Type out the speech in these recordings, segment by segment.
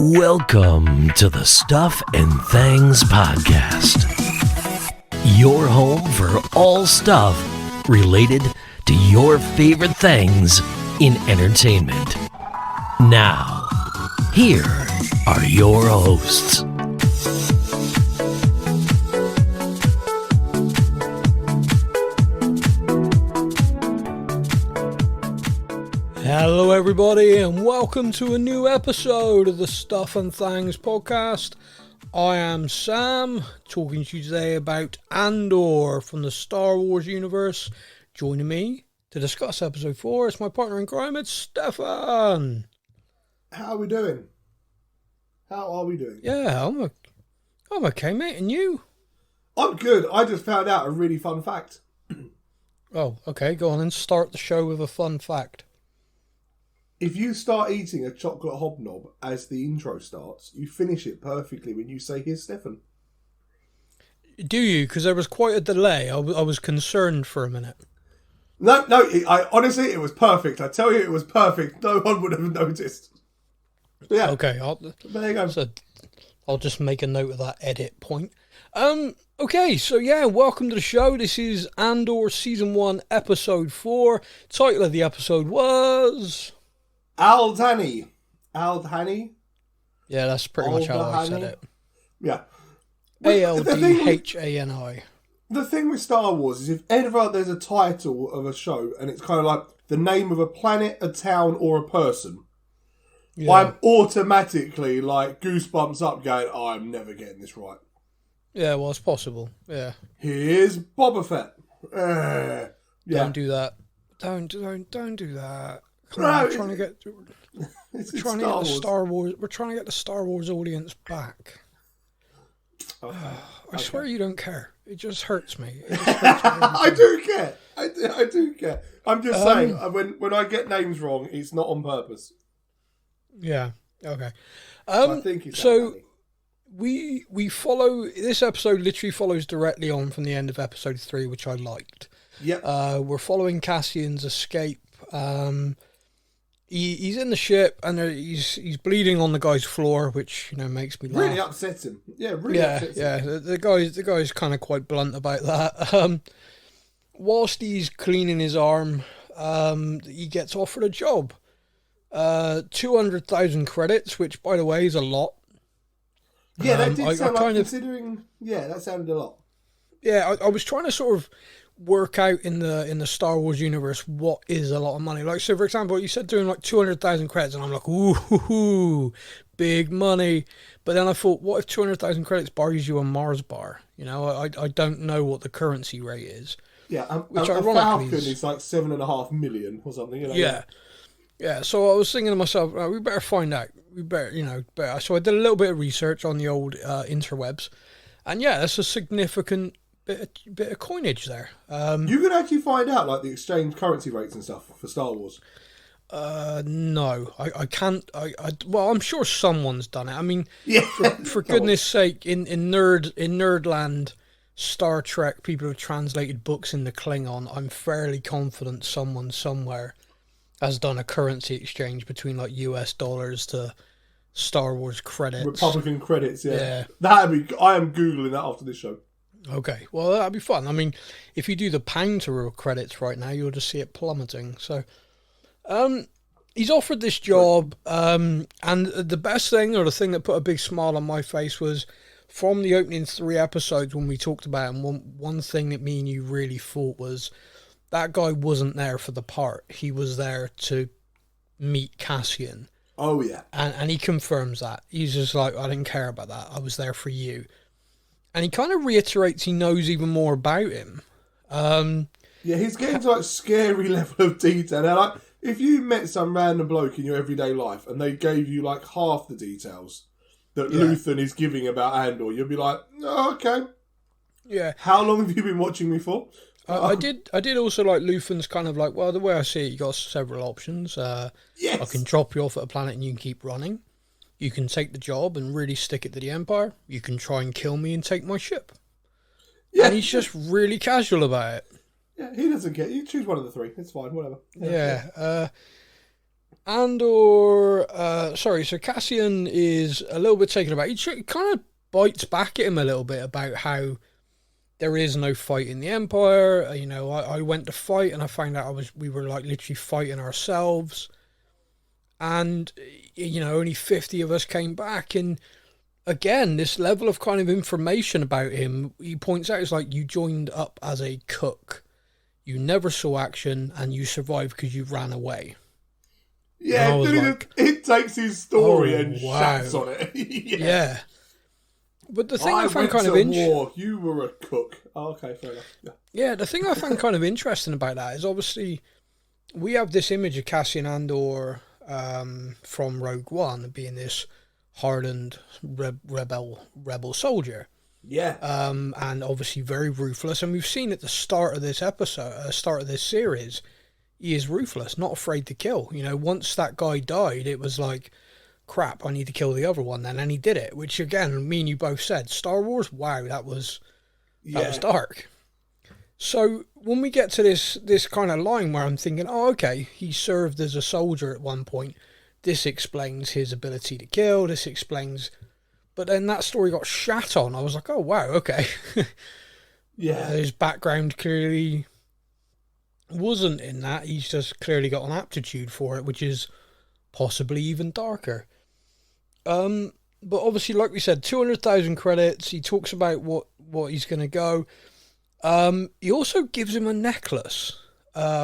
Welcome to the Stuff and Things Podcast, your home for all stuff related to your favorite things in entertainment. Now, here are your hosts. Hello everybody and welcome to a new episode of the Stuff and Things Podcast. I am Sam, talking to you today about Andor from the Star Wars universe. Joining me to discuss episode 4 is my partner in crime, it's Stefan. How are we doing? Yeah, I'm okay, mate, and you? I'm good. I just found out a really fun fact. Oh, okay, go on and start the show with a fun fact. If you start eating a chocolate hobnob as the intro starts, you finish it perfectly when you say, "Here's Stefan." Do you? Because there was quite a delay. I was concerned for a minute. No, honestly, it was perfect. I tell you, it was perfect. No one would have noticed. Yeah. Okay, There you go. So I'll just make a note of that edit point. Okay, so yeah, welcome to the show. This is Andor Season 1, Episode 4. Title of the episode was... Aldhani. Yeah, that's pretty much how I said it. Yeah. Aldhani. The thing with Star Wars is if ever there's a title of a show and it's kind of like the name of a planet, a town, or a person, yeah. I'm automatically like goosebumps up going, oh, I'm never getting this right. Yeah, well, it's possible. Yeah. Here's Boba Fett. Yeah. Don't do that. Don't do that. We're trying to get the Star Wars. We're trying to get the Star Wars audience back. I swear you don't care. It just hurts me. I do care. I do care. I'm just saying, when I get names wrong, it's not on purpose. Yeah. Okay. I think it's so. We follow, this episode literally follows directly on from the end of episode 3, which I liked. Yep. We're following Cassian's escape. He's in the ship and he's bleeding on the guy's floor, which makes me laugh. Really upsets him. Yeah, upsets him. Yeah. The guy's kind of quite blunt about that. Whilst he's cleaning his arm, he gets offered a job. 200,000 credits, which by the way is a lot. Yeah, that did sound like, considering... Yeah, that sounded a lot. Yeah, I was trying to sort of work out in the Star Wars universe what is a lot of money. Like, so for example, you said doing like 200,000 credits, and I'm like, ooh, big money. But then I thought, what if 200,000 credits buys you a Mars bar? I don't know what the currency rate is. Yeah, which a Falcon is like 7.5 million or something. Yeah, so I was thinking to myself, we better find out. We better, better. So I did a little bit of research on the old interwebs, and yeah, that's a significant bit of coinage there. You can actually find out like the exchange currency rates and stuff for Star Wars. No, I can't. Well, I'm sure someone's done it. I mean, yeah, for goodness sake, in Nerdland, Star Trek, people have translated books into Klingon. I'm fairly confident someone somewhere has done a currency exchange between like US dollars to Star Wars credits. Republican credits, yeah. I am Googling that after this show. Okay, well, that'd be fun. I mean, if you do the pound to real credits right now, you'll just see it plummeting. So, he's offered this job, and the best thing, or the thing that put a big smile on my face, was from the opening 3 episodes when we talked about him, one thing that me and you really thought was that guy wasn't there for the part. He was there to meet Cassian. Oh, yeah. And he confirms that. He's just like, I didn't care about that. I was there for you. And he kind of reiterates he knows even more about him. Yeah, he's getting to like scary level of detail. Now, like, if you met some random bloke in your everyday life and they gave you like half the details that Luthen is giving about Andor, you'd be like, oh, okay. Yeah. How long have you been watching me for? I did also like Luthen's kind of like, well, the way I see it, you got several options. Yes. I can drop you off at a planet and you can keep running. You can take the job and really stick it to the Empire. You can try and kill me and take my ship. Yeah. And he's just really casual about it. Yeah, he doesn't care. You choose one of the 3. It's fine, whatever. Yeah. So Cassian is a little bit taken aback. He kind of bites back at him a little bit about how there is no fight in the Empire. I went to fight and I found out we were like literally fighting ourselves. And, only 50 of us came back. And again, this level of kind of information about him, he points out, is like, you joined up as a cook. You never saw action and you survived because you ran away. Yeah, it takes his story and shats on it. Yeah. But the thing I found kind of war. You were a cook. Oh, okay, fair enough. Yeah, the thing I found kind of interesting about that is obviously we have this image of Cassian Andor from Rogue One being this hardened rebel soldier. Yeah. And obviously very ruthless. And we've seen at the start of this episode, start of this series, he is ruthless, not afraid to kill. Once that guy died, it was like, crap, I need to kill the other one then. And he did it, which again, me and you both said, Star Wars, wow, that was dark. So when we get to this kind of line where I'm thinking, oh, okay, he served as a soldier at one point. This explains his ability to kill. This explains... But then that story got shat on. I was like, oh, wow, okay. Yeah. His background clearly wasn't in that. He's just clearly got an aptitude for it, which is possibly even darker. But obviously, like we said, 200,000 credits. He talks about what he's going to go. He also gives him a necklace,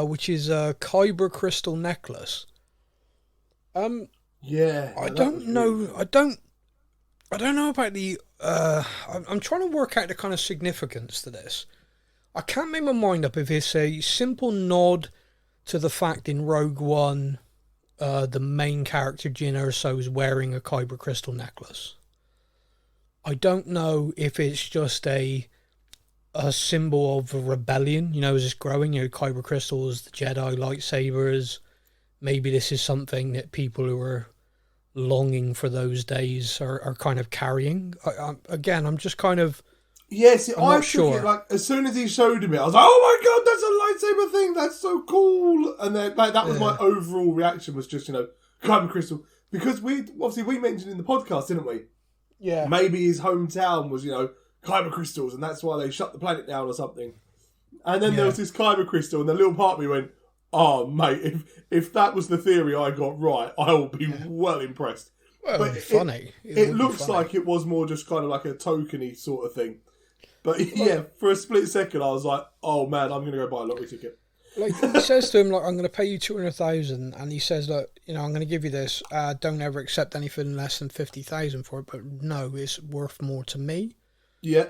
which is a kyber crystal necklace. Yeah. I don't know about the... I'm trying to work out the kind of significance to this. I can't make my mind up if it's a simple nod to the fact in Rogue One the main character, Jyn Erso, is wearing a kyber crystal necklace. I don't know if it's just a symbol of a rebellion, as it's growing, kyber crystals, the Jedi lightsabers. Maybe this is something that people who are longing for those days are kind of carrying. I'm just kind of... Yes, I'm not sure. It, like, as soon as he showed me, I was like, oh my god, that's a lightsaber thing, that's so cool. And then that was my overall reaction, was just, kyber crystal. Because we mentioned in the podcast, didn't we? Yeah. Maybe his hometown was, kyber crystals, and that's why they shut the planet down or something. And then there was this kyber crystal, and the little part of me went, oh mate, if that was the theory I got right, I will be well impressed. Well, but funny. It looks like it was more just kind of like a tokeny sort of thing. But yeah, for a split second, I was like, "Oh man, I'm going to go buy a lottery ticket." Like he says to him, "Like I'm going to pay you 200,000," and he says, "Look, I'm going to give you this. Don't ever accept anything less than 50,000 for it." But no, it's worth more to me. Yeah,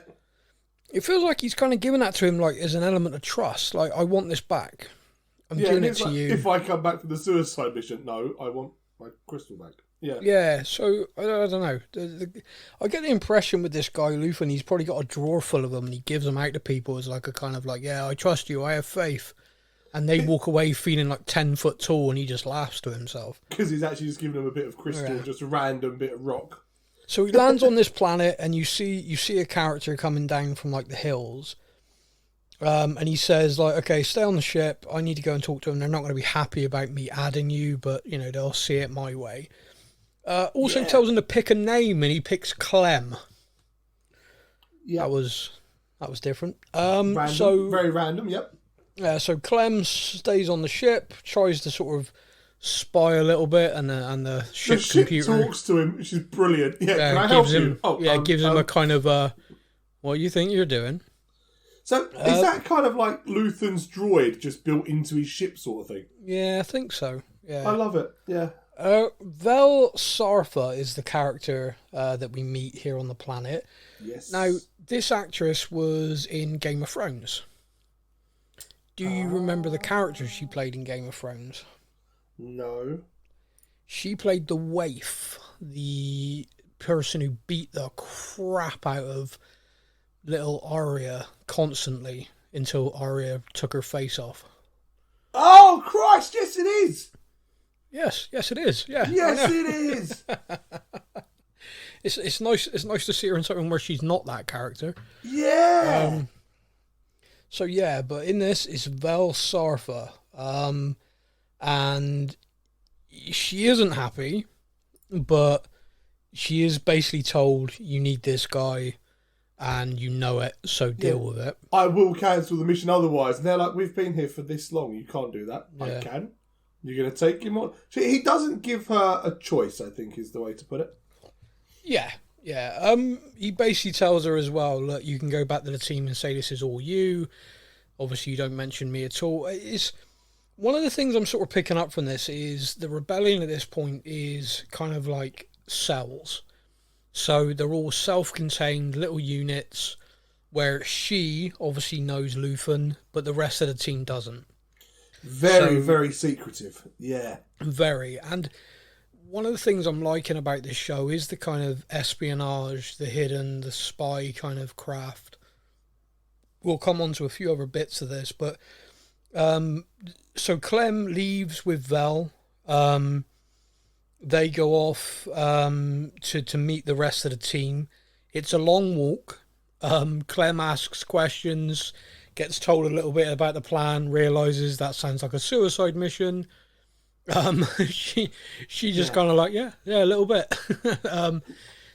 it feels like he's kind of giving that to him, like as an element of trust. Like, I want this back. I'm giving it to you. If I come back from the suicide mission, no, I want my crystal back. Yeah. Yeah, so, I don't know. I get the impression with this guy, Luthen, he's probably got a drawer full of them and he gives them out to people as like a kind of like, yeah, I trust you, I have faith. And they walk away feeling like 10 foot tall and he just laughs to himself. Because he's actually just giving them a bit of crystal, just a random bit of rock. So he lands on this planet and you see a character coming down from like the hills. And he says, like, okay, stay on the ship. I need to go and talk to them. They're not going to be happy about me adding you, but, they'll see it my way. Also tells him to pick a name, and he picks Clem. Yeah, that was different. Random, so very random. Yep. So Clem stays on the ship, tries to sort of spy a little bit, and the ship computer talks to him, which is brilliant. Yeah, can I help you? Gives him a kind of what do you think you're doing? So is that kind of like Luthen's droid just built into his ship sort of thing? Yeah, I think so. Yeah, I love it. Yeah. Vel Sarfa is the character that we meet here on the planet. Yes. Now, this actress was in Game of Thrones. Do you remember the character she played in Game of Thrones? No. She played the waif, the person who beat the crap out of little Arya constantly until Arya took her face off. Oh, Christ, yes it is! Yes, it is. Yeah. Yes, it is. It's nice to see her in something where she's not that character. Yeah. So yeah, but in this it's Vel Sarfa, and she isn't happy, but she is basically told you need this guy, and you know it, so deal with it. I will cancel the mission otherwise. And they're like, we've been here for this long. You can't do that. Yeah. I can. You're going to take him on. He doesn't give her a choice, I think is the way to put it. Yeah. He basically tells her as well, look, you can go back to the team and say this is all you. Obviously, you don't mention me at all. It's one of the things I'm sort of picking up from this is the rebellion at this point is kind of like cells. So they're all self-contained little units where she obviously knows Luthen, but the rest of the team doesn't. Very secretive. Yeah. Very. And one of the things I'm liking about this show is the kind of espionage, the hidden, the spy kind of craft. We'll come on to a few other bits of this, but so Clem leaves with Vel. They go off to meet the rest of the team. It's a long walk. Clem asks questions, gets told a little bit about the plan, realizes that sounds like a suicide mission. She just kind of like, yeah, a little bit.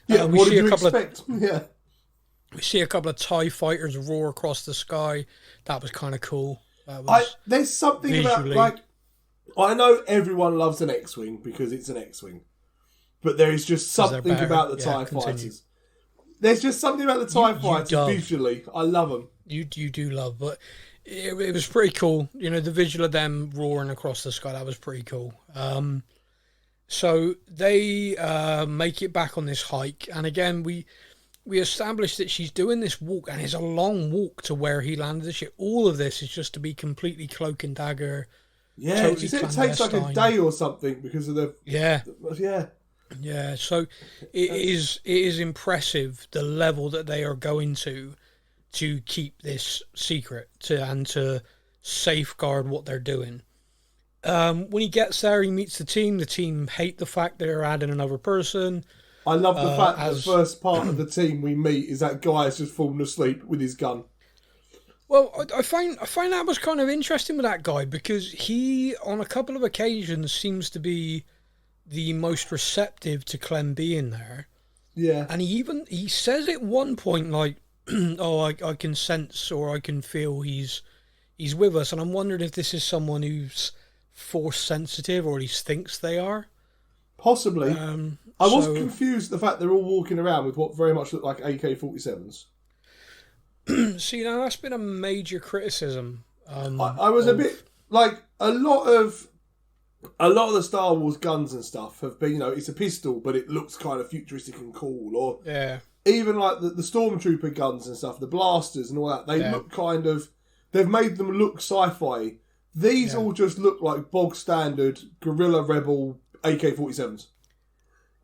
What did you expect? We see a couple of TIE fighters roar across the sky. That was kind of cool. There's something visually about, like, I know everyone loves an X-Wing because it's an X-Wing. But there is just something about the TIE fighters. There's just something about the TIE fighters visually. I love them. You do love, but it was pretty cool. You know, the visual of them roaring across the sky, that was pretty cool. So they make it back on this hike. And again, we established that she's doing this walk, and it's a long walk to where he landed the ship. All of this is just to be completely cloak and dagger. Yeah, totally it takes like a day or something because of the... Yeah, so it is impressive the level that they are going to keep this secret to safeguard what they're doing. When he gets there, he meets the team. The team hate the fact they're adding another person. I love the fact that the first part of the team we meet is that guy has just fallen asleep with his gun. Well, I find that was kind of interesting with that guy because he, on a couple of occasions, seems to be the most receptive to Clem being there. Yeah. And he says at one point, like, oh, I can sense or I can feel he's with us. And I'm wondering if this is someone who's force sensitive or at least thinks they are. Possibly. I was confused at the fact they're all walking around with what very much look like AK-47s. See, now that's been a major criticism. I was a bit like a lot of the Star Wars guns and stuff have been, it's a pistol, but it looks kind of futuristic and cool. Or even like the Stormtrooper guns and stuff, the blasters and all that, they look kind of, they've made them look sci-fi. These all just look like bog standard guerrilla rebel AK-47s.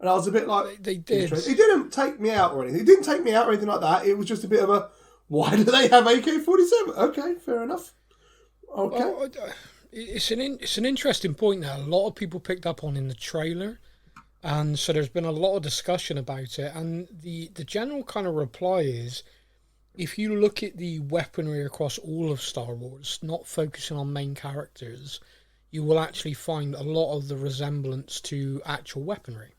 And I was a bit like, they did. It didn't take me out or anything. It didn't take me out or anything like that. It was just a bit of a, why do they have AK-47? Okay, fair enough. Okay. Well, it's an interesting point that a lot of people picked up on in the trailer. And so there's been a lot of discussion about it. And the general kind of reply is, if you look at the weaponry across all of Star Wars, not focusing on main characters, you will actually find a lot of the resemblance to actual weaponry.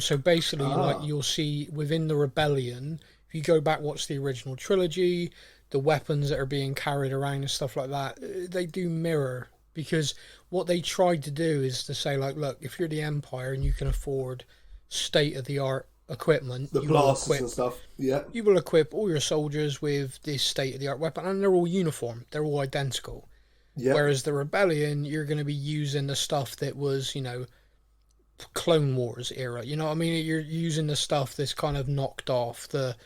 So basically, like you'll see within the Rebellion, if you go back, watch the original trilogy, the weapons that are being carried around and stuff like that, they do mirror. Because what they tried to do is to say, like, look, if you're the Empire and you can afford state-of-the-art equipment, the blasters and stuff, you will equip all your soldiers with this state-of-the-art weapon, and they're all uniform, they're all identical. Whereas the Rebellion, you're going to be using the stuff that was, Clone Wars era, you know what I mean? You're using the stuff that's kind of knocked off, the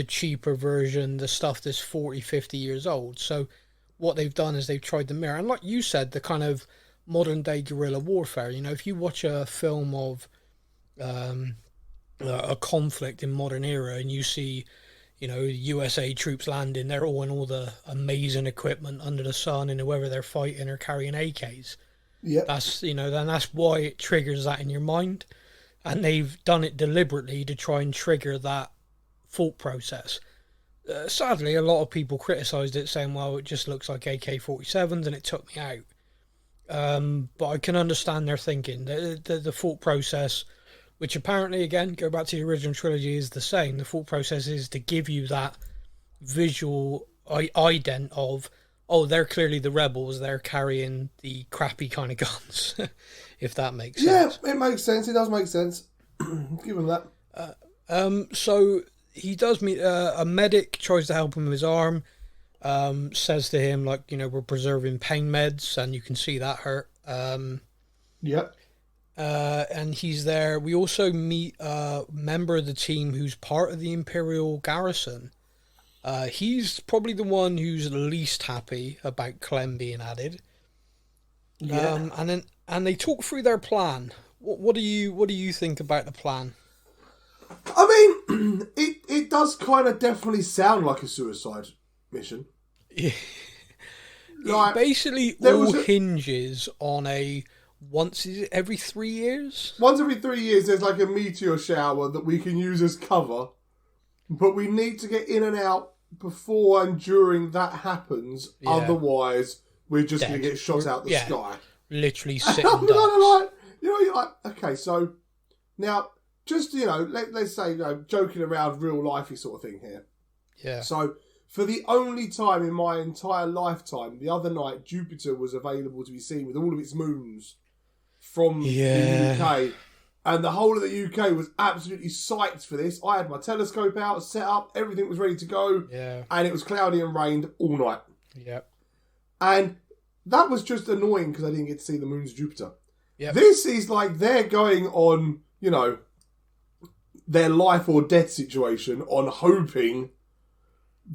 cheaper version, the stuff that's 40, 50 years old. So what they've done is they've tried to mirror, and like you said, the kind of modern day guerrilla warfare. If you watch a film of a conflict in modern era and you see USA troops landing, they're all in all the amazing equipment under the sun, and whoever they're fighting are carrying AKs. Yeah, that's then that's why it triggers that in your mind, and they've done it deliberately to try and trigger that thought process. Sadly, a lot of people criticised it, saying, "Well, it just looks like AK-47s," and it took me out. But I can understand their thinking. The thought process, which apparently, again, go back to the original trilogy, is the same. The thought process is to give you that visual ident of, oh, they're clearly the rebels. They're carrying the crappy kind of guns, if that makes sense. Yeah, it makes sense. It does make sense. Give him that. So he does meet a medic, tries to help him with his arm, says to him, like, we're preserving pain meds, and you can see that hurt. Yep. And he's there. We also meet a member of the team who's part of the Imperial garrison. He's probably the one who's least happy about Clem being added. Yeah. And they talk through their plan. What do you think about the plan? I mean, it does kind of definitely sound like a suicide mission. Yeah. Like, it basically all hinges on once every 3 years? Once every 3 years, there's like a meteor shower that we can use as cover, but we need to get in and out before and during that happens. Yeah. Otherwise, we're just going to get shot out the sky. Literally sitting I'm ducks. kind of like, you're like, okay, so now, just, let's say, joking around, real lifey sort of thing here. Yeah. So, for the only time in my entire lifetime, the other night, Jupiter was available to be seen with all of its moons from the UK. And the whole of the UK was absolutely psyched for this. I had my telescope out, set up, everything was ready to go. Yeah. And it was cloudy and rained all night. Yep. And that was just annoying because I didn't get to see the moons of Jupiter. Yep. This is like they're going on, their life or death situation on hoping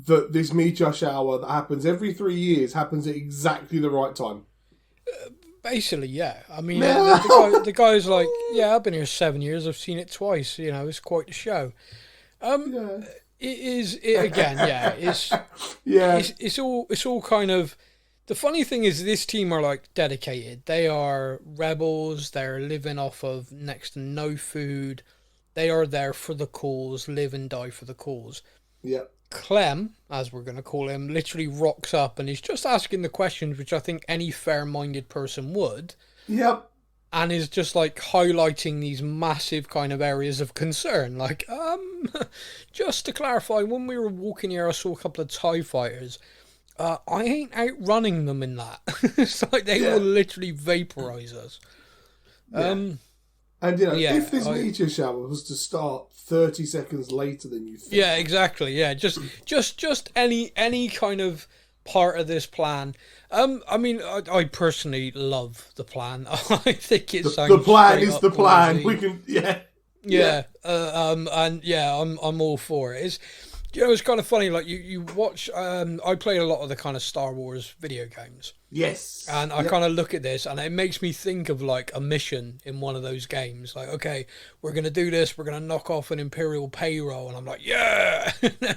that this meteor shower that happens every 3 years happens at exactly the right time. Basically, yeah. I mean, the guy's like, yeah, I've been here 7 years. I've seen it twice. It's quite a show. It is again. Yeah, it's all kind of. The funny thing is, this team are like dedicated. They are rebels. They're living off of next to no food. They are there for the cause, live and die for the cause. Yep. Clem, as we're going to call him, literally rocks up and he's just asking the questions which I think any fair-minded person would. Yep. And is just like highlighting these massive kind of areas of concern. Like, just to clarify, when we were walking here, I saw a couple of TIE fighters. I ain't outrunning them in that. It's like they will literally vaporize us. Yeah. And, if this meteor shower was to start 30 seconds later than you think. Yeah, exactly. Yeah, just any kind of part of this plan. I mean, I personally love the plan. I think it sounds the plan is the plan. Ballsy. We can, I'm all for it. It's kind of funny. Like you watch. I played a lot of the kind of Star Wars video games. Yes. And I kind of look at this, and it makes me think of like a mission in one of those games. Like, okay, we're gonna do this. We're gonna knock off an Imperial payroll, and I'm like, yeah.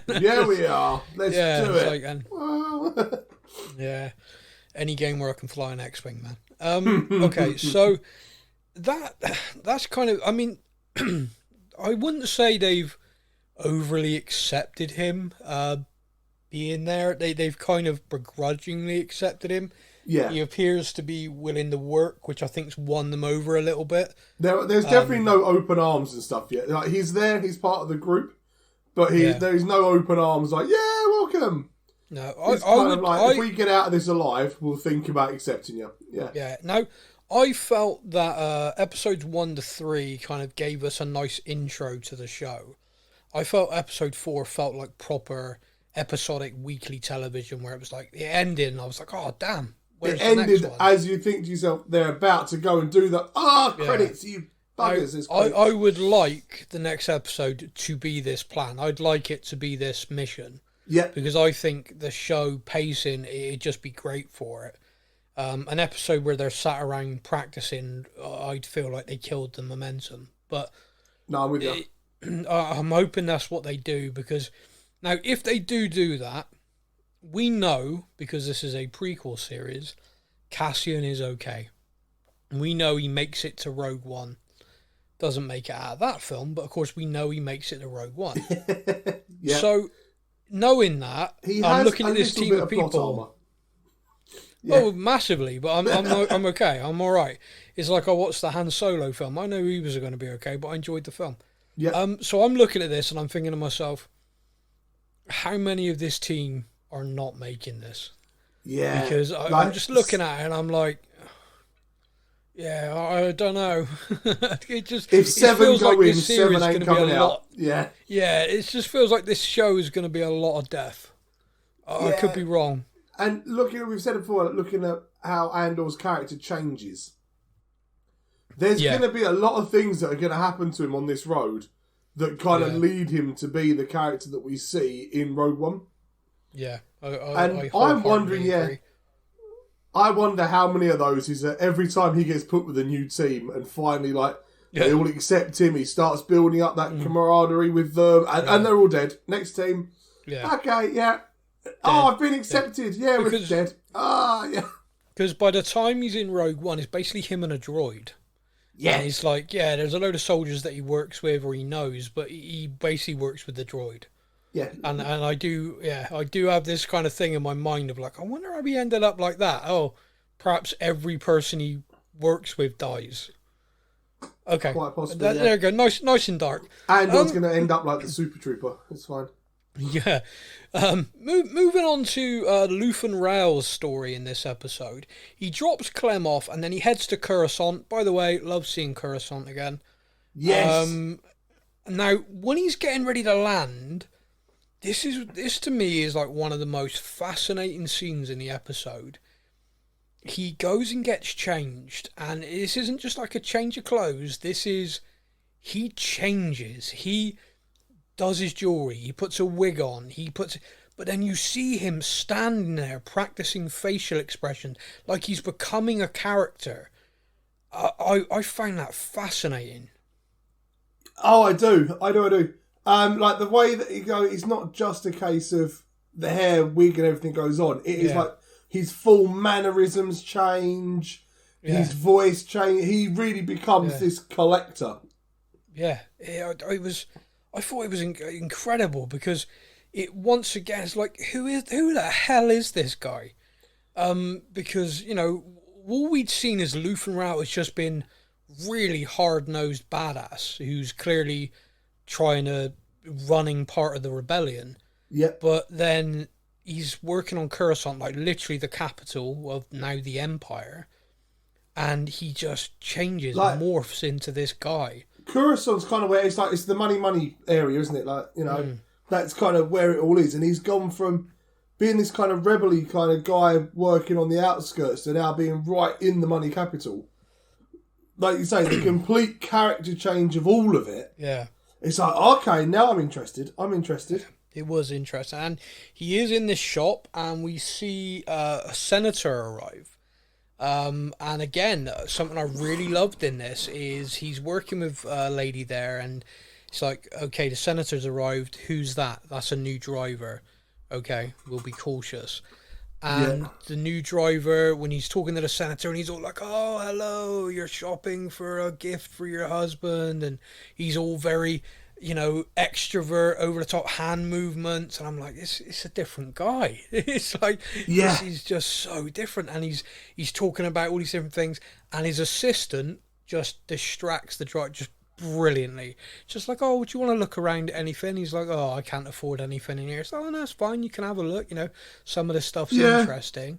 Yeah, we are. Let's do it. Like, yeah. Any game where I can fly an X-wing, man. Okay, so that's kind of. I mean, I wouldn't say they've overly accepted him being there. They've kind of begrudgingly accepted him. Yeah, he appears to be willing to work, which I think's won them over a little bit. There's definitely no open arms and stuff yet. Like, he's there, he's part of the group, but there's no open arms. Like, yeah, welcome. No, if we get out of this alive, we'll think about accepting you. Yeah. Yeah. No, I felt that episodes 1 to 3 kind of gave us a nice intro to the show. I felt episode 4 felt like proper episodic weekly television, where it was like it ended, and I was like, oh damn. Where's it ended as you think to yourself, they're about to go and do the credits, you buggers. I would like the next episode to be this plan. I'd like it to be this mission. Yeah. Because I think the show pacing, it'd just be great for it. An episode where they're sat around practicing, I'd feel like they killed the momentum. But no, I'm with you. I'm hoping that's what they do, because now if they do that, we know, because this is a prequel series, Cassian is okay. We know he makes it to Rogue One. Doesn't make it out of that film, but of course we know he makes it to Rogue One. Yeah. So, knowing that, I'm looking at this team of people. Oh, massively, but I'm okay. I'm all right. It's like I watched the Han Solo film. I know he was going to be okay, but I enjoyed the film. Yeah. So I'm looking at this and I'm thinking to myself, how many of this team are not making this? Yeah. Because I'm just looking at it and I'm like, yeah, I don't know. If 7 feels go like in, this series 7 ain't is going to be coming a out. lot. Yeah. Yeah, it just feels like this show is going to be a lot of death. I could be wrong. And we've said it before, looking at how Andor's character changes, there's going to be a lot of things that are going to happen to him on this road that kind of lead him to be the character that we see in Rogue One. Yeah. I'm wondering, I wonder how many of those is that every time he gets put with a new team and finally, they all accept him, he starts building up that camaraderie with them, and they're all dead. Next team. Yeah. Okay, yeah. Dead. Oh, I've been accepted. Yeah, we're dead. Yeah. Because by the time he's in Rogue One, it's basically him and a droid. Yeah. And he's like, there's a load of soldiers that he works with or he knows, but he basically works with the droid. Yeah. And I do have this kind of thing in my mind of like, I wonder how he ended up like that. Oh, perhaps every person he works with dies. Okay. Quite possibly, There we go. Nice and dark. Andor's going to end up like the Super Trooper. It's fine. Yeah. Moving on to Luthen Rao's story in this episode. He drops Clem off and then he heads to Coruscant. By the way, love seeing Coruscant again. Yes. Now, when he's getting ready to land, this to me is like one of the most fascinating scenes in the episode. He goes and gets changed, and this isn't just like a change of clothes. He changes. He does his jewelry. He puts a wig on. But then you see him standing there practicing facial expression like he's becoming a character. I find that fascinating. Oh, I do. Like the way that it's not just a case of the hair, wig, and everything goes on. It is like his full mannerisms change, his voice change. He really becomes this collector. Yeah, I thought it was incredible because it once again is like, who the hell is this guy? Because all we'd seen as Luthen Rao has just been really hard-nosed badass who's clearly running part of the rebellion. Yep. But then he's working on Coruscant, like literally the capital of now the Empire, and he just changes, morphs into this guy. Coruscant's kind of where it's the money area, isn't it? That's kind of where it all is. And he's gone from being this kind of rebel-y kind of guy working on the outskirts to now being right in the money capital. Like you say, the complete character change of all of it. Yeah. It's like, okay, now I'm interested. It was interesting. And he is in this shop, and we see a senator arrive. And again, something I really loved in this is he's working with a lady there, and it's like, okay, the senator's arrived. Who's that? That's a new driver. Okay, we'll be cautious. And the new driver, when he's talking to the senator, and he's all like, oh, hello, you're shopping for a gift for your husband. And he's all very, extrovert, over the top hand movements. And I'm like, it's a different guy. It's like, he's just so different. And he's talking about all these different things. And his assistant just distracts the driver just brilliantly. Just like, oh, would you want to look around at anything? He's like, oh, I can't afford anything in here. So, oh, no, that's fine. You can have a look. Some of the stuff's interesting.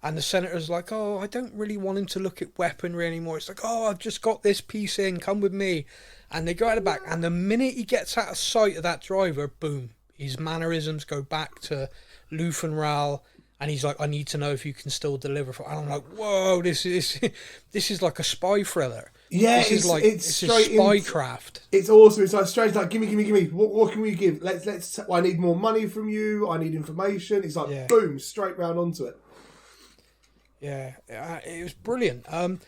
And the senator's like, oh, I don't really want him to look at weaponry anymore. It's like, oh, I've just got this piece in. Come with me. And they go out the back. And the minute he gets out of sight of that driver, boom, his mannerisms go back to Luthen Raal. And he's like, I need to know if you can still deliver. And I'm like, whoa, this is like a spy thriller. Yeah, it's straight spycraft. It's awesome. It's like straight, like, give me. What can we give? Let's. I need more money from you. I need information. It's like, boom, straight round onto it. Yeah, it was brilliant. I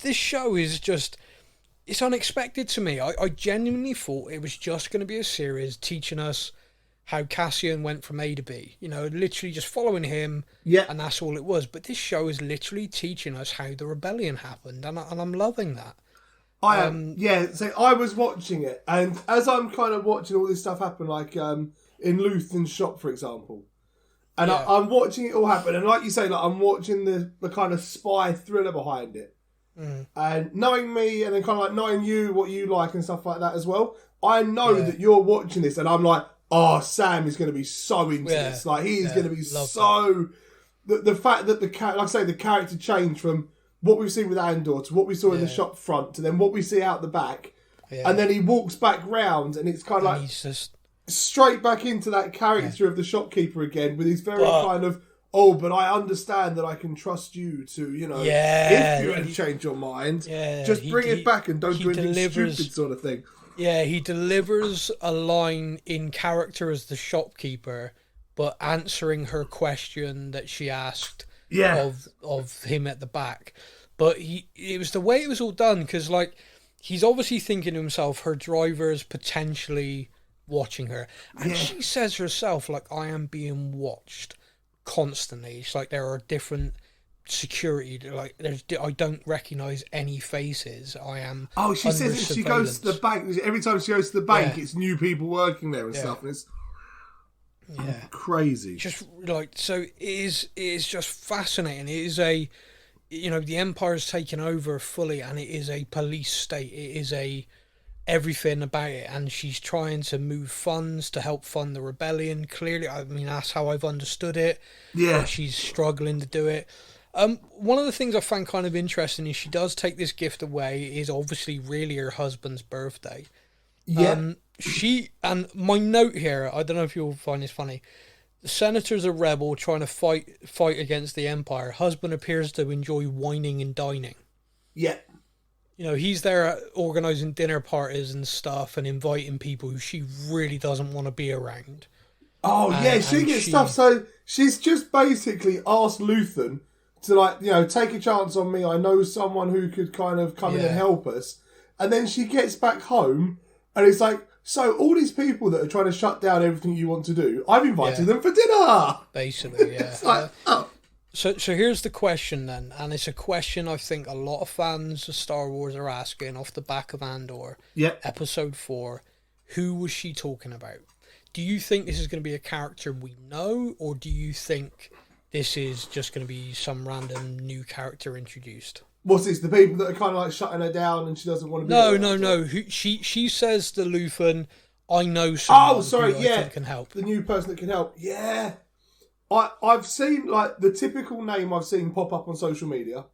this show is just, it's unexpected to me. I genuinely thought it was just going to be a series teaching us how Cassian went from A to B, literally just following him, and that's all it was. But this show is literally teaching us how the rebellion happened, and I'm loving that. I am, so I was watching it, and as I'm kind of watching all this stuff happen, like in Luthen's shop, for example, And I'm watching it all happen. And like you say, like I'm watching the kind of spy thriller behind it. And knowing me and then kind of like knowing you, what you like and stuff like that as well, I know that you're watching this and I'm like, oh, Sam is going to be so into this. Like, he is going to be so... The fact that like I say, the character changed from what we've seen with Andor to what we saw in the shop front to then what we see out the back. Yeah. And then he walks back round and it's kind of like... He's just... straight back into that character of the shopkeeper again with his very kind of, oh, but I understand that I can trust you to, you know, if you ever change your mind, just bring it back and don't do anything stupid sort of thing. Yeah, he delivers a line in character as the shopkeeper, but answering her question that she asked of him at the back. But it was the way it was all done, because, like, he's obviously thinking to himself, her driver's potentially watching her. And she says herself, like, I am being watched constantly. It's like there are different security, like I don't recognise any faces. I am she says she goes to the bank. Every time she goes to the bank, it's new people working there and stuff. And it's crazy. Just like, so it is just fascinating. It is a, you know, the Empire's taken over fully and it is a police state. It is everything about it, and she's trying to move funds to help fund the rebellion. Clearly, I mean, that's how I've understood it. Yeah. But she's struggling to do it. One of the things I find kind of interesting is she does take this gift away. It is obviously really her husband's birthday. Yeah. And my note here, I don't know if you'll find this funny. The senator's a rebel trying to fight against the Empire. Husband appears to enjoy wining and dining. Yeah. You know, he's there organising dinner parties and stuff and inviting people who she really doesn't want to be around. Oh, she gets stuff. So she's just basically asked Luthen to, like, you know, take a chance on me. I know someone who could kind of come in and help us. And then she gets back home and it's like, so all these people that are trying to shut down everything you want to do, I've invited them for dinner. Basically, yeah. It's like, So here's the question then, and it's a question I think a lot of fans of Star Wars are asking off the back of Andor, Episode 4. Who was she talking about? Do you think this is going to be a character we know, or do you think this is just going to be some random new character introduced? What's this, the people that are kind of like shutting her down and she doesn't want to be No. She says to Luthen, I know someone who I think can help. The new person that can help. Yeah. I've seen, like, the typical name I've seen pop up on social media.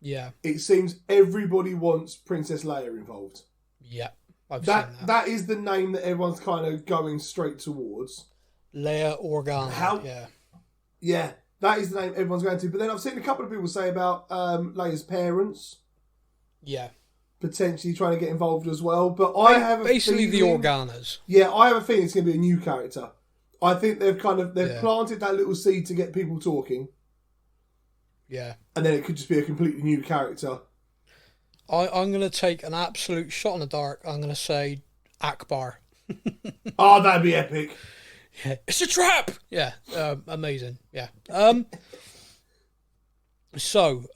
Yeah. It seems everybody wants Princess Leia involved. Yeah, I've seen that. That is the name that everyone's kind of going straight towards. Leia Organa. Yeah, that is the name everyone's going to. But then I've seen a couple of people say about Leia's parents. Yeah. Potentially trying to get involved as well. But I have a basically feeling, the Organas. Yeah, I have a feeling it's going to be a new character. I think they've planted that little seed to get people talking. Yeah. And then it could just be a completely new character. I'm going to take an absolute shot in the dark. I'm going to say Akbar. Oh, that'd be epic. Yeah. It's a trap! Yeah, amazing. Yeah. So,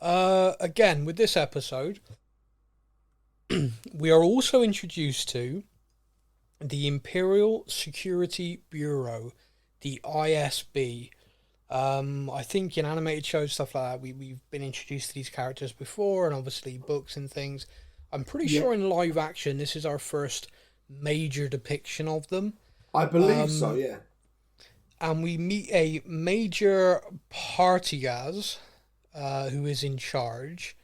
again, with this episode, we are also introduced to the Imperial Security Bureau, the ISB. I think in animated shows, stuff like that, we've been introduced to these characters before, and obviously books and things. I'm pretty sure in live action, this is our first major depiction of them. I believe so, yeah. And we meet a Major Partigaz, who is in charge,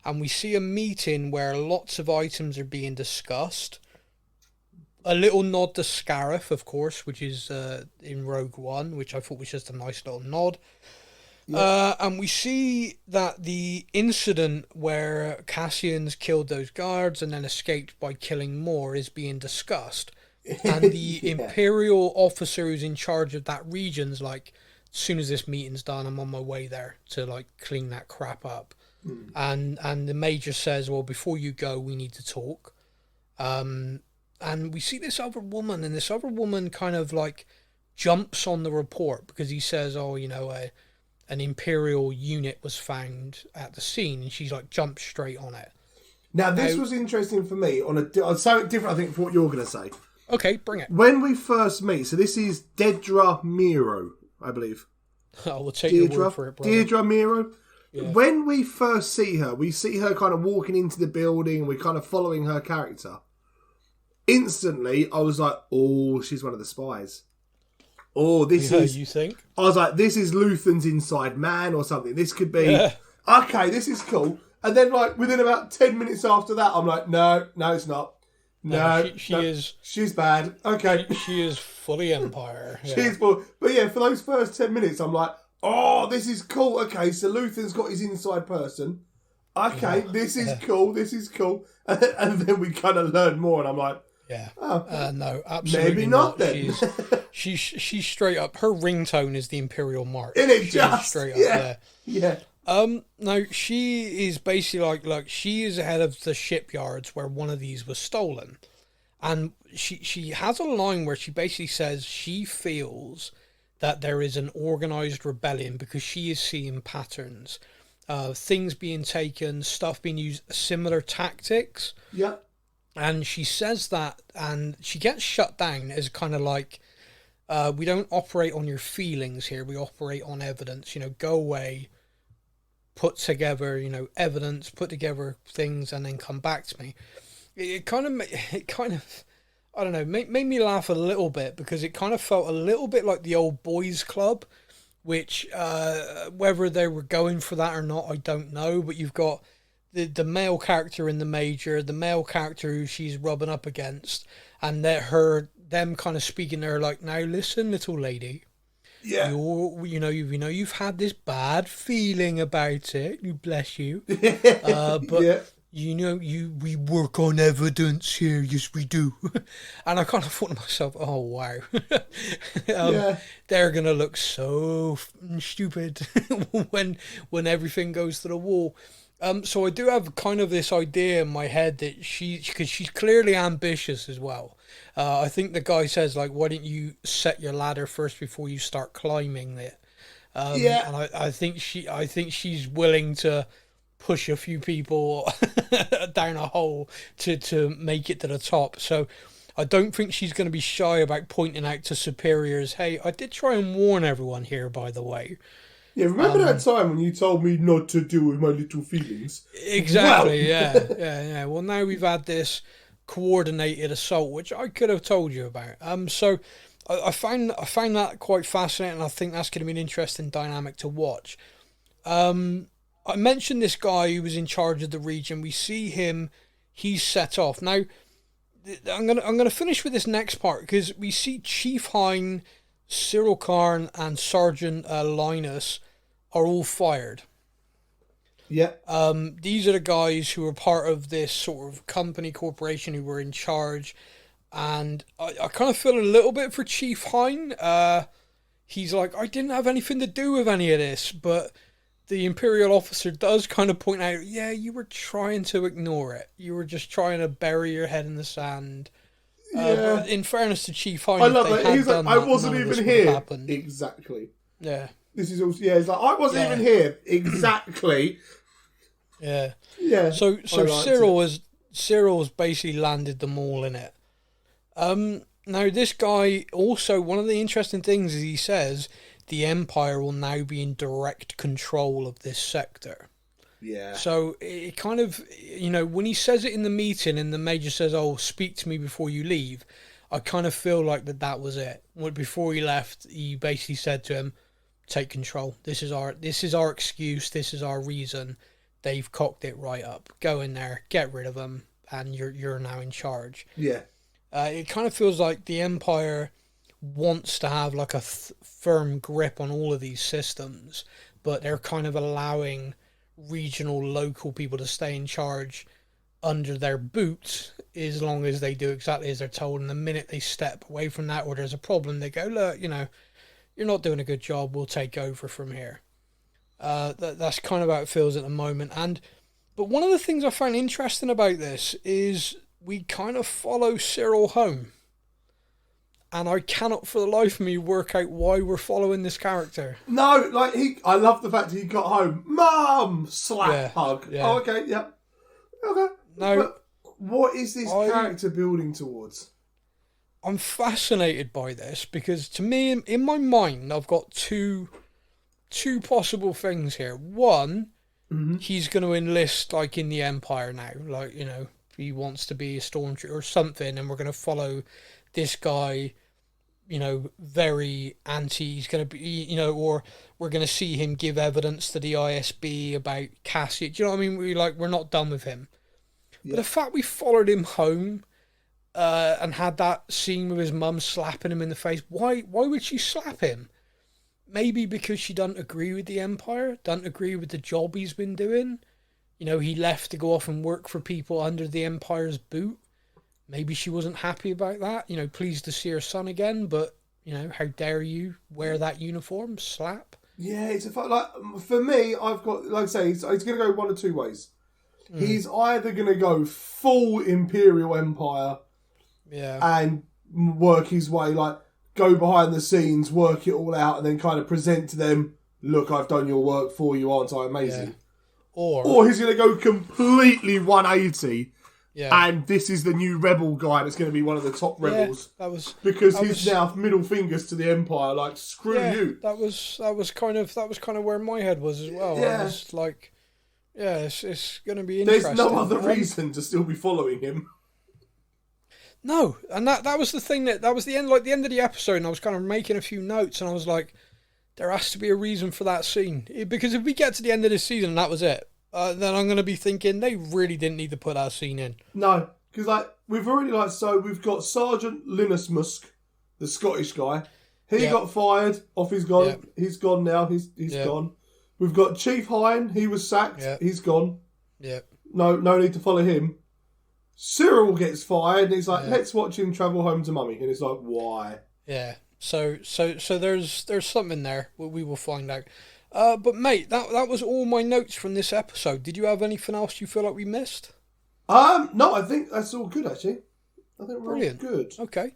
and we see a meeting where lots of items are being discussed. A little nod to Scarif, of course, which is in Rogue One, which I thought was just a nice little nod. Yeah. And we see that the incident where Cassian's killed those guards and then escaped by killing more is being discussed. And the Imperial officer who's in charge of that region's like, as soon as this meeting's done, I'm on my way there to like clean that crap up. And the Major says, well, before you go, we need to talk. And we see this other woman, and this other woman kind of like jumps on the report because he says, oh, you know, an Imperial unit was found at the scene, and she's like jumped straight on it. Now, this was interesting for me on something different, I think, for what you're going to say. Okay, bring it. When we first meet, so this is Dedra Miro, I believe. I will take your word for it, brother. Dedra Miro. Yeah. When we first see her, we see her kind of walking into the building. We're kind of following her character. Instantly, I was like, oh, she's one of the spies. Oh, this is... You think? I was like, this is Luthen's inside man or something. This could be... Yeah. Okay, this is cool. And then, like, within about 10 minutes after that, I'm like, no, it's not. No, she's bad. Okay. She is fully Empire. Yeah. She's full. But yeah, for those first 10 minutes, I'm like, oh, this is cool. Okay, so Luthen's got his inside person. Okay, this is cool. This is cool. And then we kind of learn more, and I'm like, no, absolutely maybe not then. She's straight up. Her ringtone is the Imperial March. Isn't it just? Straight up, yeah. No, she is basically like she is ahead of the shipyards where one of these was stolen, and she has a line where she basically says she feels that there is an organized rebellion because she is seeing patterns, things being taken, stuff being used, similar tactics. Yeah. And she says that, and she gets shut down as kind of like, we don't operate on your feelings here. We operate on evidence. Go away, put together, evidence, put together things, and then come back to me. It kind of, I don't know, made me laugh a little bit because it kind of felt a little bit like the old boys club, which whether they were going for that or not, I don't know. But you've got the male character in the Major, the male character who she's rubbing up against, and them kind of speaking to her like, now listen, little lady. Yeah. You've had this bad feeling about it. You bless you. But we work on evidence here. Yes, we do. And I kind of thought to myself, oh wow, they're gonna look so stupid when everything goes to the wall. So I do have kind of this idea in my head that because she's clearly ambitious as well. I think the guy says, like, why don't you set your ladder first before you start climbing it? And I think she's willing to push a few people down a hole to make it to the top. So I don't think she's going to be shy about pointing out to superiors, hey, I did try and warn everyone here, by the way. Yeah, remember that time when you told me not to deal with my little feelings? Exactly, yeah. Well, now we've had this coordinated assault, which I could have told you about. So I find that quite fascinating. I think that's going to be an interesting dynamic to watch. I mentioned this guy who was in charge of the region. We see him; he's set off. Now, I'm gonna finish with this next part because we see Chief Hine, Cyril Karn, and Sergeant Linus are all fired. Yeah. These are the guys who are part of this sort of company corporation who were in charge, and I kind of feel a little bit for Chief Hine. He's like, I didn't have anything to do with any of this, but the Imperial officer does kind of point out, yeah, you were trying to ignore it. You were just trying to bury your head in the sand. But in fairness to Chief Hine, I love that. He's like, I wasn't even here. Exactly. Yeah. This is also, he's like, I wasn't even here. Exactly. Yeah. Yeah. So Cyril's basically landed them all in it. Now this guy also, one of the interesting things is he says the Empire will now be in direct control of this sector. Yeah. So it kind of, when he says it in the meeting and the Major says, oh, speak to me before you leave, I kind of feel like that was it. Before he left, he basically said to him, take control. This is our excuse. This is our reason. They've cocked it right up. Go in there, get rid of them, and you're now in charge. Yeah. It kind of feels like the Empire wants to have like a firm grip on all of these systems, but they're kind of allowing regional, local people to stay in charge under their boots as long as they do exactly as they're told. And the minute they step away from that or there's a problem, they go, look, you're not doing a good job. We'll take over from here. That's kind of how it feels at the moment. But one of the things I find interesting about this is we kind of follow Cyril home. And I cannot for the life of me work out why we're following this character. No, like I love the fact he got home. Mum! Slap, hug. Yeah. Oh, okay, yeah. Okay. No, but what is this character building towards? I'm fascinated by this because to me, in my mind, I've got two two possible things here. One, he's going to enlist like in the Empire now, like, you know, he wants to be a stormtrooper or something, and we're going to follow this guy, you know, very anti. He's going to be, you know, or we're going to see him give evidence to the ISB about Cassie. Do you know what I mean? We're not done with him. Yeah. But the fact we followed him home and had that scene with his mum slapping him in the face, why would she slap him? Maybe because she doesn't agree with the Empire, doesn't agree with the job he's been doing. You know, he left to go off and work for people under the Empire's boot. Maybe she wasn't happy about that. You know, pleased to see her son again, but, you know, how dare you wear that uniform? Slap. Yeah, it's like, for me, I've got, like I say, he's going to go one of two ways. He's either going to go full Imperial Empire and work his way, like, go behind the scenes, work it all out, and then kind of present to them, look, I've done your work for you, aren't I amazing? Yeah. Or he's going to go completely 180, and this is the new rebel guy that's going to be one of the top rebels. Because he's now middle fingers to the Empire, like, screw you. That was kind of where my head was as well. Yeah. I was like, it's going to be interesting. There's no other reason to still be following him. No, and that was the thing that was the end, like the end of the episode, and I was kind of making a few notes, and I was like, there has to be a reason for that scene, because if we get to the end of this season and that was it, then I'm going to be thinking they really didn't need to put that scene in. No, because like we've got Sergeant Linus Musk, the Scottish guy. He got fired off. He's gone. Yep. He's gone now. He's gone. We've got Chief Hine. He was sacked. Yep. He's gone. Yep. No need to follow him. Cyril gets fired, and he's like, let's watch him travel home to mummy. And it's like, why? Yeah. So there's something there. We will find out. But mate, that was all my notes from this episode. Did you have anything else you feel like we missed? No, I think that's all good actually. I think we're all good. Okay.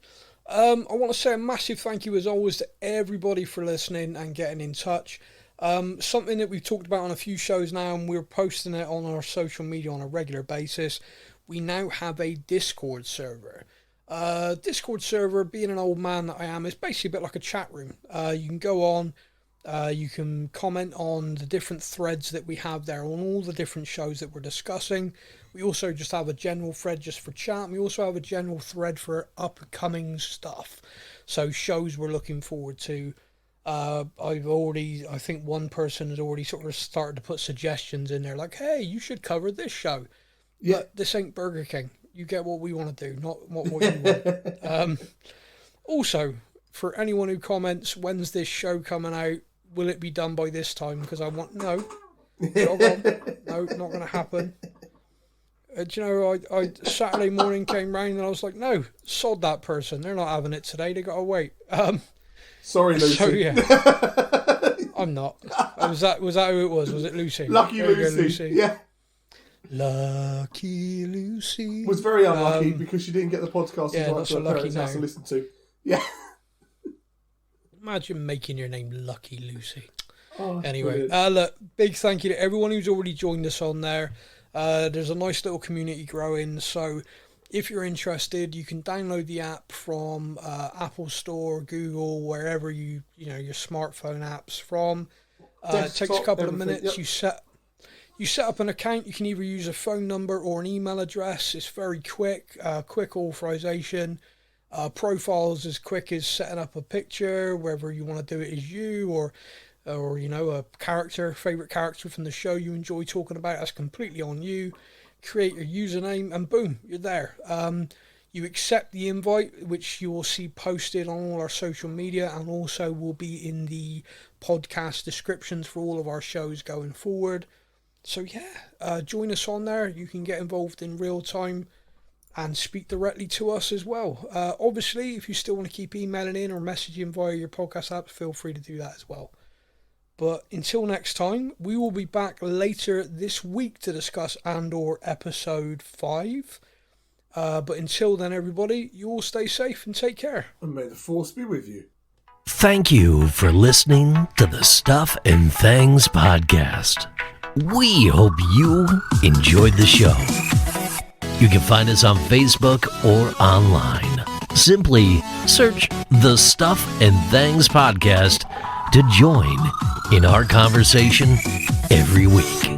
I want to say a massive thank you as always to everybody for listening and getting in touch. Something that we've talked about on a few shows now, and we're posting it on our social media on a regular basis. We now have a Discord server. Discord server, being an old man that I am, is basically a bit like a chat room. You can go on, you can comment on the different threads that we have there on all the different shows that we're discussing. We also just have a general thread just for chat. We also have a general thread for upcoming stuff. So shows we're looking forward to. I think one person has already sort of started to put suggestions in there, like, hey, you should cover this show. Yeah, but this ain't Burger King. You get what we want to do, not what you want. Also, for anyone who comments, when's this show coming out? Will it be done by this time? Because I want no, not going to happen. Do you know, I Saturday morning came round and I was like, no, sod that person. They're not having it today. They got to wait. Sorry, Lucy. So yeah, I'm not. Was that who it was? Was it Lucy? Lucky Lucy. Yeah. Lucky Lucy was very unlucky because she didn't get the podcast not so lucky now to listen to. Yeah. Imagine making your name Lucky Lucy. Oh, anyway, look, big thank you to everyone who's already joined us on there. There's a nice little community growing, so if you're interested, you can download the app from Apple Store, Google, wherever you know your smartphone apps from. It takes a couple of minutes. Yep. You set up an account. You can either use a phone number or an email address. It's very quick, quick authorization. Profiles as quick as setting up a picture, whether you want to do it as you or you know, a favorite character from the show you enjoy talking about. That's completely on you. Create your username and boom, you're there. You accept the invite, which you will see posted on all our social media and also will be in the podcast descriptions for all of our shows going forward. So yeah, join us on there. You can get involved in real time and speak directly to us as well. Obviously, if you still want to keep emailing in or messaging via your podcast apps, feel free to do that as well. But until next time, we will be back later this week to discuss Andor Episode 5. But until then, everybody, you all stay safe and take care. And may the Force be with you. Thank you for listening to the Stuff and Things podcast. We hope you enjoyed the show. You can find us on Facebook or online. Simply search the Stuff and Things podcast to join in our conversation every week.